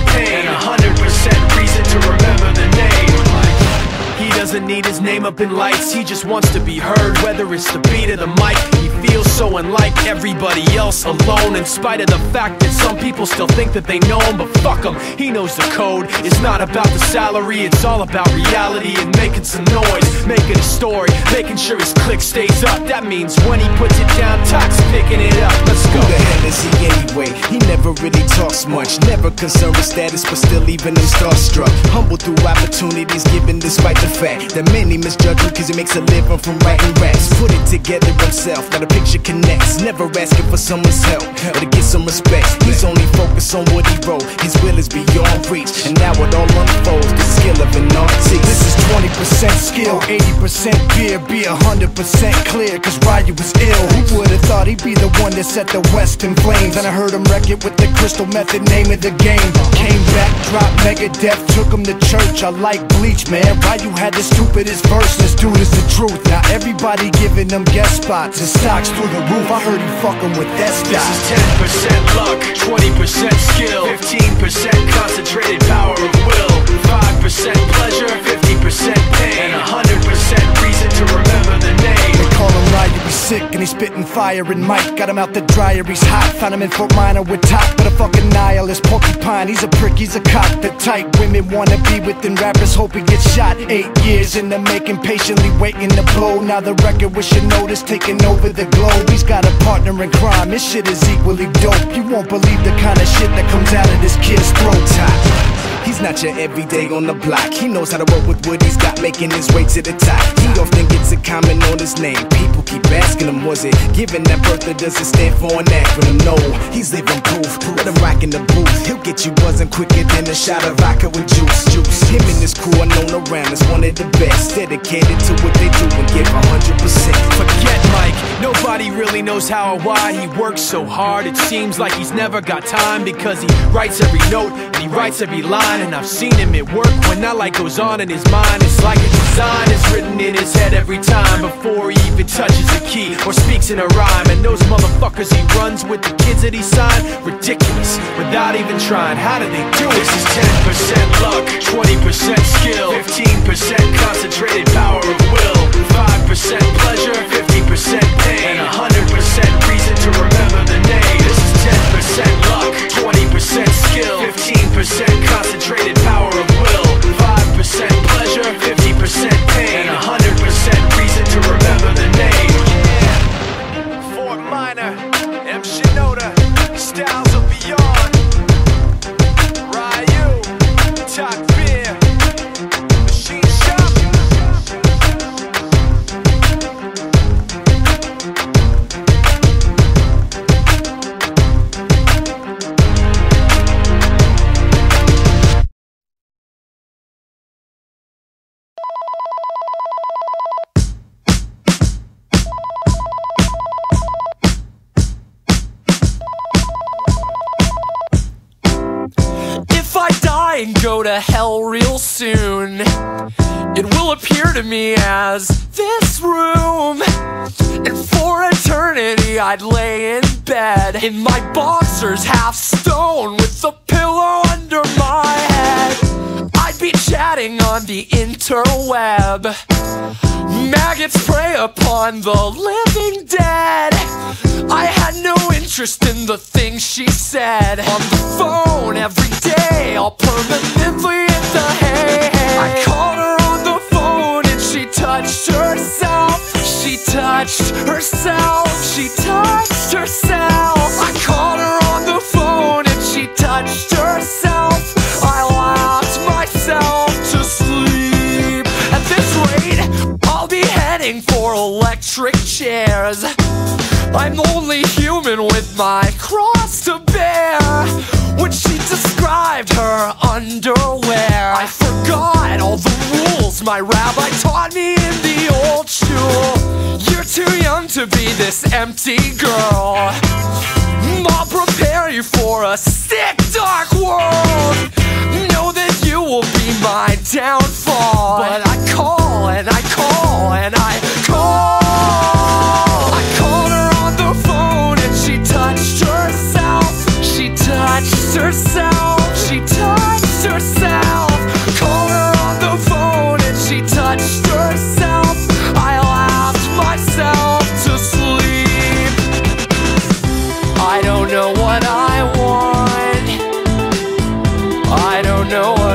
pain, 100% reason to remember the name. He doesn't need his name up in lights, he just wants to be heard, whether it's the beat of the mic. He feels so unlike everybody else, alone, in spite of the fact that some people still think that they know him. But fuck him, he knows the code. It's not about the salary, it's all about reality and making some noise, making a story, making sure his click stays up. That means when he puts it down, Tox picking it up. Let's go. Who the hell is he anyway? He never really talks much, never concerned with status, but still even him starstruck. Humble through opportunities given despite the fact that many misjudge him cause he makes a living from writing raps. Put it together himself, now the picture connects. Never asking for someone's help or to get some respect. He's only focused on what he wrote, his will is beyond reach, and now it all unfolds, the skill of an artist. This is 20% skill, 80% fear, be 100% clear, cause Ryu was ill. Who would've thought he'd be the one that set the West in flames? And I heard him wreck it with the crystal method, name of the game. Came back, dropped Megadeth, took him to church. I like Bleach, man, Ryu had the stupidest verse, this dude is the truth. Now everybody giving them guest spots, his stocks through the roof. I heard he fucking with that stock. This is 10% luck, 20% skill, 15% concentrated power of will, 5% pleasure, 50% pain, and 100% reason to remember the name. They call him Ryu, he's sick and he's spitting fire and Mike got him out the dryer, he's hot. Found him in Fort Minor with top, but a fucking nihilist porcupine. He's a prick, he's a cock, the type women wanna be within. Rappers hope he gets shot. 8 years in the making, patiently waiting to blow. Now the record with your notice taking over the globe. He's got a partner in crime, this shit is equally dope. You won't believe the kind of shit that comes out of this kid's throat. He's not your everyday on the block. He knows how to work with what he's got, making his way to the top. He often gets a comment on his name. People keep asking him, was it given that birth or does it stand for an acronym? No, he's living proof. Let him rock in the booth. He'll get you buzzing quicker than a shot of vodka with juice. Him and his crew are known around as one of the best, dedicated to what they do and give 100%. Forget Mike, nobody really knows how or why he works so hard. It seems like he's never got time, because he writes every note and he writes every line. And I've seen him at work when that light goes on in his mind. It's like a design is written in his head every time, before he even touches a key or speaks in a rhyme. And those motherfuckers he runs with, the kids that he signed, ridiculous, without even trying. How do they do it? This is 10% luck, 20% skill, 15% concentrated power of will, 5% pleasure, 50% pain, and 100% reason to remember the name. This is 10% luck, 20% skill, 15% concentrated power of will, 5% pleasure, 50% pain, and 100% reason to remember the name. Yeah. Fort Minor, M. Shinoda, styles of beyond. Ryu, Talk Beer, Machine Shop. And go to hell real soon, it will appear to me as this room. And for eternity I'd lay in bed in my boxers, half stone, with a pillow under my head. I'd be chatting on the interweb. Maggots prey upon the living dead. I had no interest in the things she said. On the phone every day, all permanently in the hay. I called her on the phone and she touched herself. She touched herself. She touched herself. I called her on the phone and she touched herself. I laughed myself to sleep. At this rate, I'll be heading for electric chairs. I'm only human with my cross to bear. When she described her underwear, I forgot all the rules my rabbi taught me in the old shul. You're too young to be this empty girl. I'll prepare you for a sick, dark world. Know that you will be my downfall. But I call and I call and I call. I called her on the phone and she touched herself. She touched herself. She know